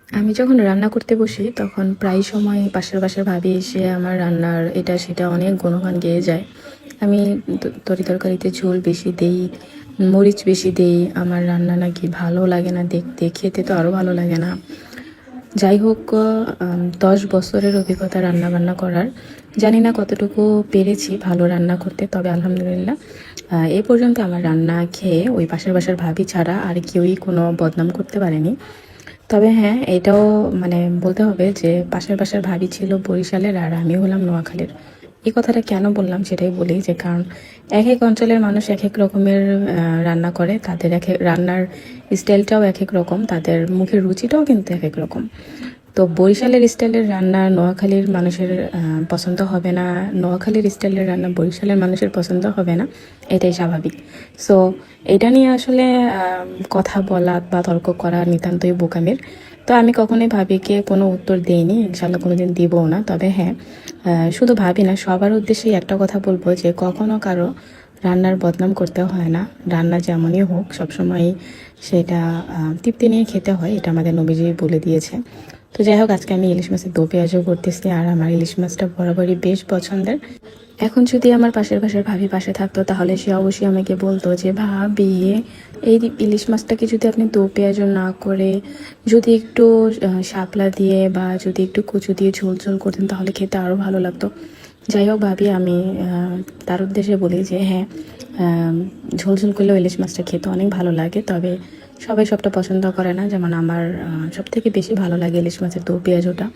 আমি যখন রান্না করতে বসি তখন প্রায় সময় পাশের বাসার ভাবি এসে আমার রান্নার এটা সেটা অনেক গুণগান গেয়ে যায়। আমি তরিতরকারিতে ঝোল বেশি দেই, মরিচ বেশি দেই, আমার রান্না নাকি ভালো লাগে না দেখতে, খেতে তো আরও ভালো লাগে না। যাই হোক, 10 বছরের অভিজ্ঞতা রান্না বান্না করার। জানি না কতটুকু পেরেছি ভালো রান্না করতে, তবে আলহামদুলিল্লাহ এ পর্যন্ত আমার রান্না খেয়ে ওই পাশের বাসার ভাবি ছাড়া আর কেউই কোনো বদনাম করতে পারেনি। তবে হ্যাঁ, এটাও মানে বলতে হবে যে পাশের বাসার ভাবি ছিল বরিশালের আর আমি হলাম নোয়াখালীর। এই কথাটা কেন বললাম সেটাই বলি, যে কারণ এক এক অঞ্চলের মানুষ এক এক রকমের রান্না করে, তাদের এক এক রান্নার স্টাইলটাও এক এক রকম, তাদের মুখের রুচিটাও কিন্তু এক এক রকম। তো বরিশালের স্টাইলের রান্না নোয়াখালীর মানুষের পছন্দ হবে না, নোয়াখালীর স্টাইলের রান্না বরিশালের মানুষের পছন্দ হবে না, এটাই স্বাভাবিক। সো এটা নিয়ে আসলে কথা বলা বা তর্ক করা নিতান্তই বোকামির। তো আমি কখনোই ভাবিকে কোনো উত্তর দিইনি, ইনশাল্লাহ কোনোদিন দিবও না। তবে হ্যাঁ, শুধু ভাবি না, সবার উদ্দেশ্যেই একটা কথা বলবো যে কখনো কারো রান্নার বদনাম করতে হয় না। রান্না যেমনই হোক সবসময় সেটা তৃপ্তি নিয়ে খেতে হয়, এটা আমাদের নবীজি বলে দিয়েছে। তো যাই হোক, আজকে আমি ইলিশ মাছের দো পেঁয়াজও করতেছি, আর আমার ইলিশ মাছটা বরাবরই বেশ পছন্দের। এখন যদি আমার পাশের পাশের ভাবি পাশে থাকতো তাহলে সে অবশ্যই আমাকে বলতো যে ভাবি, এই ইলিশ মাছটাকে যদি আপনি দো পেঁয়াজ না করে যদি একটু শাপলা দিয়ে বা যদি একটু কচু দিয়ে ঝোল ঝোল করতেন তাহলে খেতে আরও ভালো লাগতো। যাই হোক ভাবি, আমি তার উদ্দেশ্যে বলি যে হ্যাঁ, ঝোল ঝোল করলেও ইলিশ মাছটা খেতে অনেক ভালো লাগে, তবে সবাই সবটা পছন্দ করে না। যেমন আমার সব থেকে বেশি ভালো লাগে ইলিশ মাছের দো পেঁয়াজ ওটা।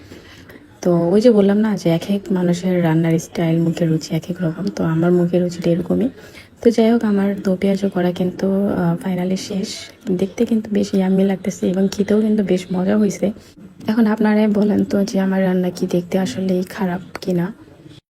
তো ওই যে বললাম না যে এক এক মানুষের রান্নার স্টাইল, মুখের রুচি এক এক রকম, তো আমার মুখের রুচিটা এরকমই। তো যাই হোক, আমার দো পেঁয়াজও করা কিন্তু ফাইনালি শেষ। দেখতে কিন্তু বেশ ইয়াম্মি লাগতেছে এবং খেতেও কিন্তু বেশ মজা হয়েছে। এখন আপনারাই বলেন তো যে আমার রান্না কি দেখতে আসলেই খারাপ কিনা।